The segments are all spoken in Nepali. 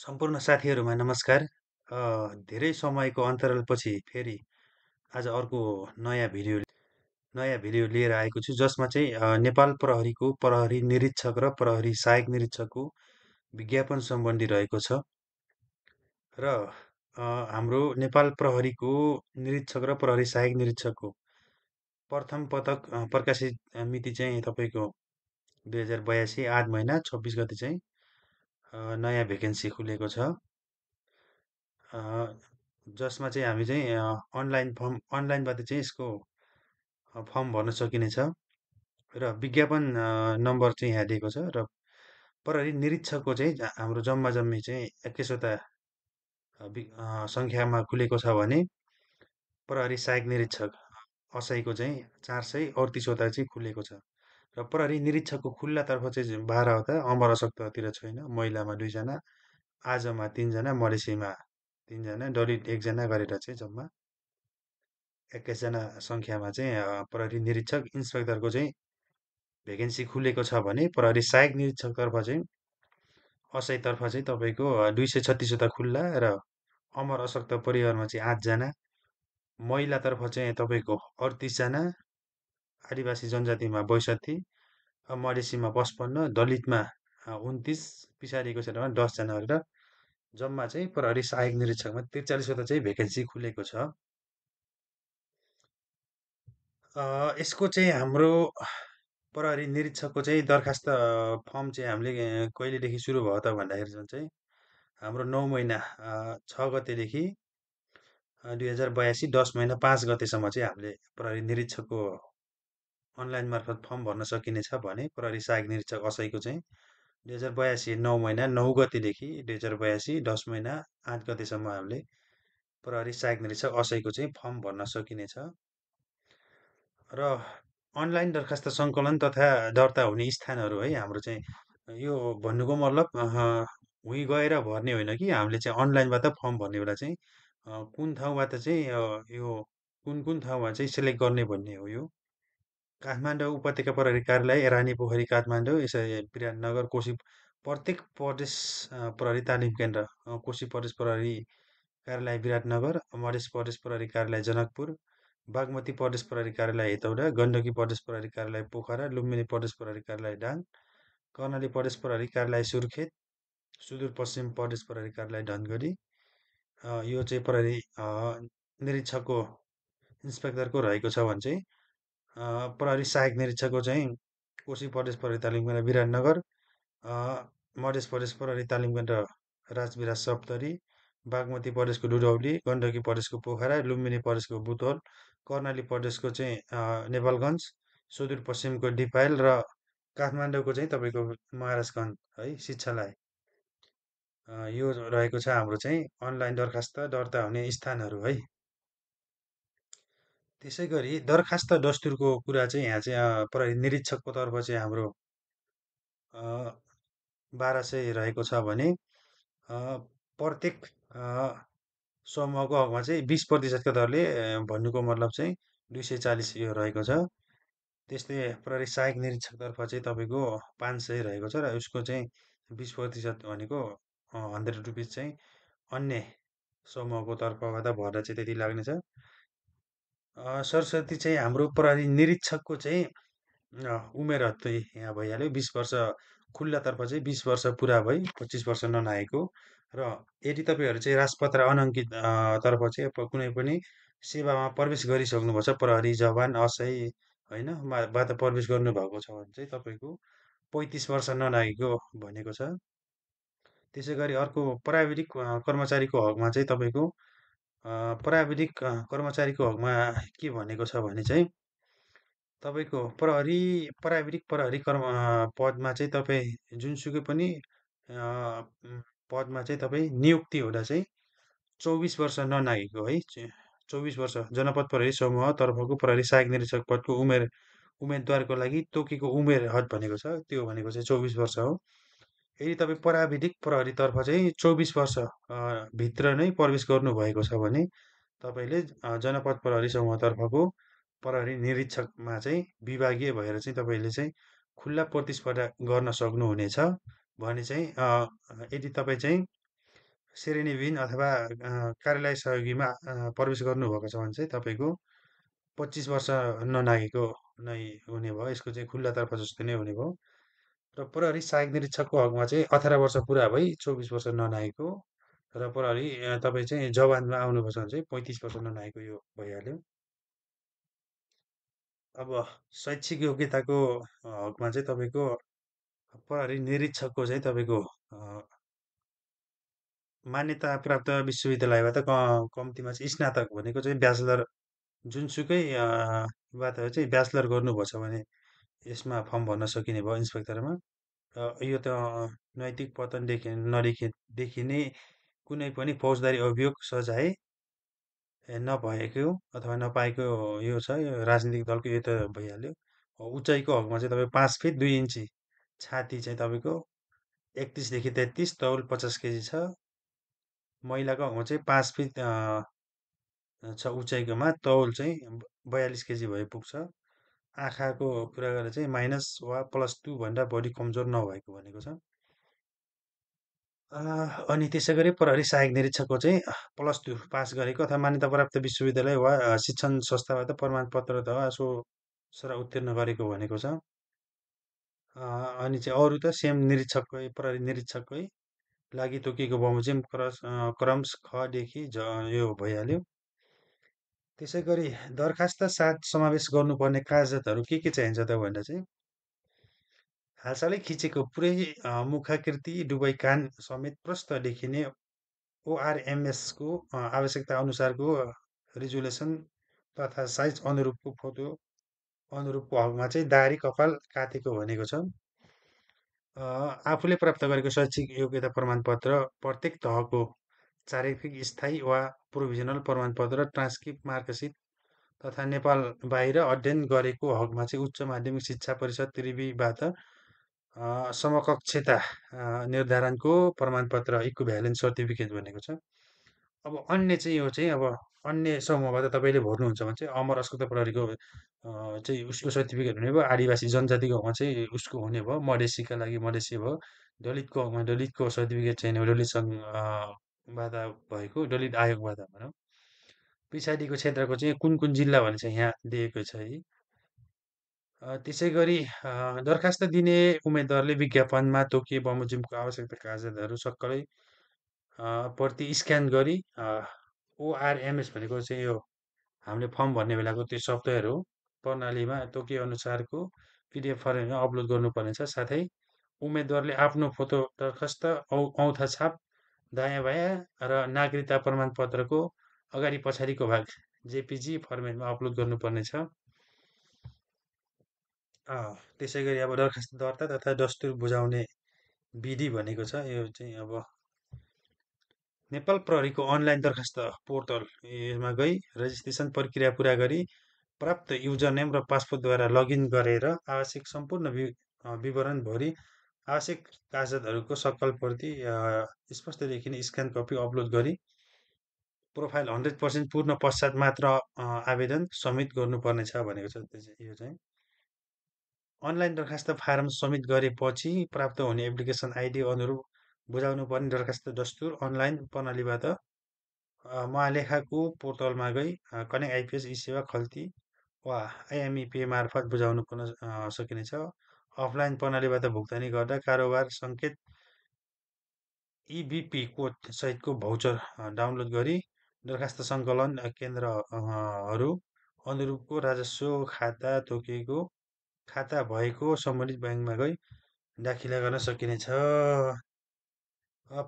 सम्पूर्ण साथीहरूमा नमस्कार। धेरै समयको अन्तरालपछि फेरि आज अर्को नयाँ भिडियो नयाँ भिडियो लिएर आएको छु जसमा चाहिँ नेपाल प्रहरीको प्रहरी निरीक्षक र प्रहरी सहायक निरीक्षकको विज्ञापन सम्बन्धी रहेको छ र हाम्रो नेपाल प्रहरीको निरीक्षक र प्रहरी सहायक निरीक्षकको प्रथम पटक प्रकाशित मिति चाहिँ तपाईँको 2082 आध महिना 26 गते चाहिँ नयाँ भेकेन्सी खुलेको छ। अ, जसमा चाहिँ हामी चाहिँ अनलाइनबाट चाहिँ यसको फर्म भर्न सकिनेछ र विज्ञापन नम्बर चाहिँ यहाँ दिएको छ र प्रहरी निरीक्षकको चाहिँ हाम्रो जम्मा जम्मी चाहिँ 21वटा सङ्ख्यामा खुलेको छ भने प्रहरी सहायक निरीक्षक असैको चाहिँ 438वटा चाहिँ खुलेको छ र प्रहरी निरीक्षकको खुल्लातर्फ चाहिँ 12वटा अमर असक्ततिर छैन, महिलामा 2जना, आजमा 3जना, मधेसीमा 3जना, दलित 1जना गरेर चाहिँ जम्मा 21जना सङ्ख्यामा चाहिँ प्रहरी निरीक्षक इन्सपेक्टरको चाहिँ भेकेन्सी खुलेको छ भने प्रहरी सहायक निरीक्षकतर्फ चाहिँ असैतर्फ चाहिँ तपाईँको 236वटा खुल्ला र अमर असक्त परिवारमा चाहिँ 8जना, महिलातर्फ चाहिँ तपाईँको 38जना, आदिवासी जनजातिमा 62, मधेसीमा 55, दलितमा 29, पछाडिको क्षेत्रमा 10जना गरेर जम्मा चाहिँ प्रहरी सहायक निरीक्षकमा 43वटा चाहिँ भेकेन्सी खुलेको छ। यसको चाहिँ हाम्रो प्रहरी निरीक्षकको चाहिँ दरखास्त फर्म चाहिँ हामीले कहिलेदेखि सुरु भयो त भन्दाखेरि चाहिँ हाम्रो 9 महिना 6 गतेदेखि 2082 10 महिना 5 गतेसम्म चाहिँ हामीले प्रहरी निरीक्षकको अनलाइन मार्फत फर्म भर्न सकिनेछ भने प्रहरी सहायक निरीक्षक असैको चाहिँ 2082 9 महिना 9 गतेदेखि 2082 10 महिना 8 गतेसम्म हामीले प्रहरी सहायक निरीक्षक असैको चाहिँ फर्म भर्न सकिनेछ र अनलाइन दरखास्त सङ्कलन तथा दर्ता हुने स्थानहरू है हाम्रो चाहिँ यो भन्नुको मतलब उहीँ गएर भर्ने होइन कि हामीले चाहिँ अनलाइनबाट फर्म भर्ने बेला चाहिँ कुन ठाउँबाट चाहिँ यो कुन कुन ठाउँमा चाहिँ सेलेक्ट गर्ने भन्ने हो यो काठमाडौँ उपत्यका प्रहरी कार्यालय रानीपोखरी काठमाडौँ यसरी विराटनगर कोशी प्रत्येक प्रदेश प्रहरी तालिम केन्द्र कोशी प्रदेश प्रहरी कार्यालय विराटनगर मधेस प्रदेश प्रहरी कार्यालय जनकपुर बागमती प्रदेश प्रहरी कार्यालय हेटौडा गण्डकी प्रदेश प्रहरी कार्यालय पोखरा लुम्बिनी प्रदेश प्रहरी कार्यालय डाङ कर्णाली प्रदेश प्रहरी कार्यालय सुर्खेत सुदूरपश्चिम प्रदेश प्रहरी कार्यालय धनगढी यो चाहिँ प्रहरी निरीक्षकको इन्सपेक्टरको रहेको छ भने चाहिँ प्रहरी सहायक निरीक्षकको चाहिँ कोशी प्रदेश प्रहरी तालिम केन्द्र विराटनगर मधेस प्रदेश प्रहरी तालिम केन्द्र राजविराज सप्तरी बागमती प्रदेशको दुधौली गण्डकी प्रदेशको पोखरा लुम्बिनी प्रदेशको बुटवल कर्णाली प्रदेशको चाहिँ नेपालगञ्ज सुदूरपश्चिमको डिपायल र काठमाडौँको चाहिँ तपाईँको महाराजगञ्ज है शिक्षालय यो रहेको छ हाम्रो चाहिँ अनलाइन दरखास्त दर्ता हुने स्थानहरू है। त्यसै गरी दरखास्त दस्तुरको कुरा चाहिँ यहाँ चाहिँ प्रहरी निरीक्षकको तर्फ चाहिँ हाम्रो 1200 रहेको छ भने प्रत्येक समूहको हकमा चाहिँ 20%का दरले भन्नुको मतलब चाहिँ 240 यो रहेको छ। त्यस्तै प्रहरी सहायक निरीक्षकतर्फ चाहिँ तपाईँको 500 रहेको छ र उसको चाहिँ 20% भनेको 100 रुपिस चाहिँ अन्य समूहको तर्फबाट भर्दा चाहिँ त्यति लाग्नेछ। सरस्वती चाहिँ हाम्रो प्रहरी निरीक्षकको चाहिँ उमेर हत्तै यहाँ भइहाल्यो 20 वर्ष खुल्लातर्फ चाहिँ 20 वर्ष पुरा भई 25 वर्ष ननागेको र यदि तपाईँहरू चाहिँ राजपत्र अनङ्कित तर्फ चाहिँ कुनै पनि सेवामा प्रवेश गरिसक्नुभएको छ प्रहरी जवान असै होइन बाट प्रवेश गर्नुभएको छ भने चाहिँ तपाईँको 35 वर्ष ननागेको भनेको छ। त्यसै गरी अर्को प्राविधिक कर्मचारीको हकमा चाहिँ तपाईँको प्राविधिक कर्मचारीको हकमा के भनेको छ भने चाहिँ तपाईँको प्राविधिक प्रहरी पदमा चाहिँ तपाईँ जुनसुकै पनि पदमा चाहिँ तपाईँ नियुक्ति हुँदा चाहिँ 24 वर्ष ननागेको है 24 वर्ष जनपद प्रहरी समूह तर्फको प्रहरी सहायक निरीक्षक पदको उम्मेदवारको लागि तोकेको उमेर हद भनेको छ त्यो भनेको चाहिँ 24 वर्ष हो। यदि तपाईँ प्राविधिक प्रहरीतर्फ चाहिँ 24 वर्ष भित्र नै प्रवेश गर्नुभएको छ भने तपाईँले जनपद प्रहरी समूहतर्फको प्रहरी निरीक्षकमा चाहिँ विभागीय भएर चाहिँ तपाईँले चाहिँ खुल्ला प्रतिस्पर्धा गर्न सक्नुहुनेछ भने चाहिँ यदि तपाईँ चाहिँ श्रेणीविहीन अथवा कार्यालय सहयोगीमा प्रवेश गर्नुभएको छ भने चाहिँ तपाईँको 25 वर्ष ननागेको नै हुने भयो। यसको चाहिँ खुल्लातर्फ जस्तो नै हुने भयो। र प्रहरी सहायक निरीक्षकको हकमा चाहिँ 18 वर्ष पुरा भई 24 वर्ष ननागेको र प्रहरी तपाईँ चाहिँ जवानमा आउनुभएको छ भने चाहिँ 35 वर्ष ननागेको यो भइहाल्यो। अब शैक्षिक योग्यताको हकमा चाहिँ तपाईँको प्रहरी निरीक्षकको चाहिँ तपाईँको अ, मान्यता प्राप्त विश्वविद्यालयबाट कम्तीमा चाहिँ स्नातक भनेको चाहिँ ब्याचलर जुनसुकै बाट चाहिँ ब्याचलर गर्नुभएको छ भने यसमा फर्म भर्न सकिने भयो इन्सपेक्टरमा। यो त नैतिक पतनदेखि देखिने कुनै पनि फौजदारी अभियोग सजाय नभएको अथवा नपाएको यो छ यो राजनीतिक दलको यो त भइहाल्यो। उचाइको हकमा चाहिँ तपाईँ 5 फिट 2 इन्ची छाती चाहिँ तपाईँको 31 देखि 33 तौल 50 केजी छ। महिलाको हकमा चाहिँ 5 फिट छ उचाइकोमा तौल चाहिँ 42 केजी भए पुग्छ। आँखाको कुरा गरेर चाहिँ माइनस वा +2 भन्दा बढी कमजोर नभएको भनेको छ। अनि त्यसै गरी प्रहरी सहायक निरीक्षकको चाहिँ +2 पास गरेको अथवा मान्यताप्राप्त विश्वविद्यालय वा शिक्षण संस्थाबाट प्रमाणपत्र अथवा सोस्रा उत्तीर्ण गरेको भनेको छ। अनि चाहिँ अरू त सेम निरीक्षककै प्रहरी निरीक्षककै लागि तोकिएको बमोजिम क्रम खदेखि यो भइहाल्यो। त्यसै गरी दरखास्त साथ समावेश गर्नुपर्ने कागजातहरू के चाहिन्छ त भन्दा चाहिँ हालसालै खिचेको पुरै मुखाकृति डुबाई कान समेत प्रष्ट देखिने ओआरएमएसको आवश्यकता अनुसारको रिजोल्युसन तथा साइज अनुरूपको फोटो अनुरूपको हकमा चाहिँ दाह्री कपाल काटेको भनेको छ। आफूले प्राप्त गरेको शैक्षिक योग्यता प्रमाणपत्र प्रत्येक तहको चारित्रिक स्थायी वा प्रोभिजनल प्रमाणपत्र ट्रान्सक्रिप्ट मार्कसिट तथा नेपाल बाहिर अध्ययन गरेको हकमा चाहिँ उच्च माध्यमिक शिक्षा परिषद त्रिविबाट समकक्षता निर्धारणको प्रमाणपत्र इक्विभ्यालेन्ट सर्टिफिकेट भनेको छ। अब अन्य चाहिँ यो चाहिँ अब अन्य समूहबाट तपाईँले भर्नुहुन्छ भने चाहिँ अमर अस्पताल प्रहरीको चाहिँ उसको सर्टिफिकेट हुने भयो। आदिवासी जनजातिको हकमा चाहिँ उसको हुने भयो। मधेसीका लागि मधेसी भयो। दलितको हकमा दलितको सर्टिफिकेट चाहिने भयो। दलित सङ्घ बाट भएको दलित आयोगबाट भनौँ। पछाडिको क्षेत्रको चाहिँ कुन कुन जिल्ला भने चाहिँ यहाँ दिएको छ है। त्यसै गरी दरखास्त दिने उम्मेदवारले विज्ञापनमा तोकिए बमोजिमको आवश्यकता कागजातहरू सक्कलै प्रति स्क्यान गरी ओआरएमएस भनेको चाहिँ यो हामीले फर्म भर्ने बेलाको त्यो सफ्टवेयर हो। प्रणालीमा तोकिए अनुसारको पिडिएफ फर्मेटमा अपलोड गर्नुपर्नेछ। साथै उम्मेदवारले आफ्नो फोटो दरखास्त औंठा छाप दायाँ बायाँ र नागरिकता प्रमाणपत्रको अगाडि पछाडिको भाग जेपिजी फर्मेटमा अपलोड गर्नुपर्नेछ। त्यसै गरी अब दरखास्त दर्ता तथा दस्तुर बुझाउने विधि भनेको छ। यो चाहिँ अब नेपाल प्रहरीको अनलाइन दरखास्त पोर्टल यसमा गई रेजिस्ट्रेसन प्रक्रिया पुरा गरी प्राप्त युजर नेम र पासवर्डद्वारा लगइन गरेर आवश्यक सम्पूर्ण विवरण भरी आवश्यक कागजातहरूको सक्कल प्रति स्पष्ट देखिने स्क्यान कपी अपलोड गरी प्रोफाइल 100% पूर्ण पश्चात मात्र आवेदन सब्मिट गर्नुपर्नेछ भनेको छ। यो चाहिँ अनलाइन दरखास्त फारम सब्मिट गरेपछि प्राप्त हुने एप्लिकेसन आइडी अनुरूप बुझाउनुपर्ने दरखास्त दस्तुर अनलाइन प्रणालीबाट महालेखाको पोर्टलमा गई कनेक्ट आइपिएस ई सेवा खल्ती वा आइएमई मार्फत बुझाउनु पर्न सकिनेछ। अफलाइन प्रणालीबाट भुक्तानी गर्दा कारोबार सङ्केत इबिपी कोड सहितको भौचर डाउनलोड गरी दरखास्त सङ्कलन केन्द्रहरू अनुरूपको राजस्व खाता तोकिएको खाता भएको सम्बन्धित ब्याङ्कमा गई दाखिला गर्न सकिनेछ।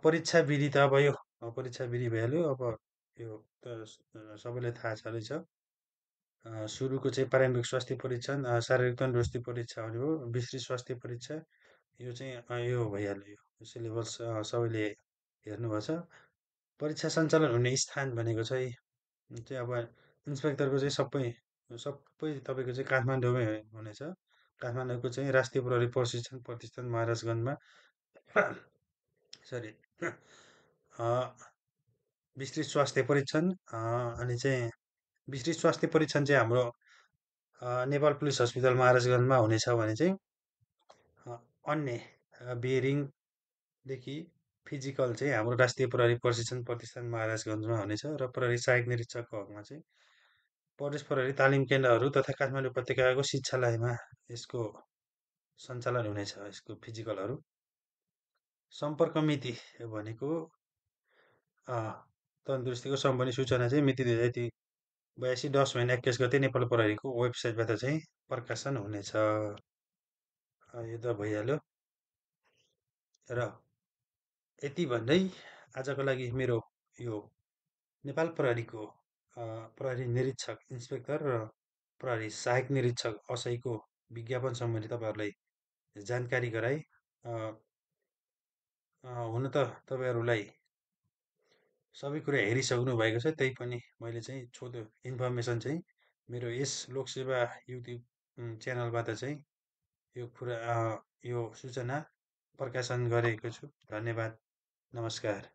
परीक्षा विधि त अब यो परीक्षा विधि भइहाल्यो। अब यो त सबैलाई थाहा छँदैछ। सुरुको चाहिँ प्रारम्भिक स्वास्थ्य परीक्षण शारीरिक तन्दुरुस्ती परीक्षा हुने भयो। विस्तृत स्वास्थ्य परीक्षा यो चाहिँ यो भइहाल्यो। यो सिलेबस सबैले हेर्नुभएको छ। परीक्षा सञ्चालन हुने स्थान भनेको चाहिँ अब इन्सपेक्टरको चाहिँ सबै सबै तपाईँको चाहिँ काठमाडौँमै हुनेछ। काठमाडौँको चाहिँ राष्ट्रिय प्रहरी प्रशिक्षण प्रतिष्ठान महाराजगञ्जमा सरी विस्तृत स्वास्थ्य परीक्षण अनि चाहिँ विस्तृत स्वास्थ्य परीक्षण चाहिँ हाम्रो नेपाल पुलिस हस्पिटल महाराजगञ्जमा हुनेछ भने चाहिँ अन्य बेरिङदेखि फिजिकल चाहिँ हाम्रो राष्ट्रिय प्रहरी प्रशिक्षण प्रतिष्ठान महाराजगञ्जमा हुनेछ र प्रहरी सहायक निरीक्षकको हकमा चाहिँ प्रदेश प्रहरी तालिम केन्द्रहरू तथा काठमाडौँ उपत्यकाको शिक्षालयमा यसको सञ्चालन हुनेछ यसको फिजिकलहरू। सम्पर्क मिति भनेको तन्दुरुस्तीको सम्बन्धी सूचना चाहिँ मिति 2082 10 महिना 21 गते नेपाल प्रहरीको वेबसाइटबाट चाहिँ प्रकाशन हुनेछ। यो त भइहाल्यो र यति भन्दै आजको लागि मेरो यो नेपाल प्रहरीको प्रहरी निरीक्षक इन्सपेक्टर र प्रहरी सहायक निरीक्षक असैको विज्ञापन सम्बन्धी तपाईँहरूलाई जानकारी गराएँ। हुन त तपाईँहरूलाई सबै कुरा हेरिसक्नु भएको छ, त्यही पनि मैले चाहिँ छोटो इन्फर्मेसन चाहिँ मेरो यस लोकसेवा युट्युब च्यानलबाट चाहिँ यो कुरा यो सूचना प्रकाशन गरेको छु। धन्यवाद, नमस्कार।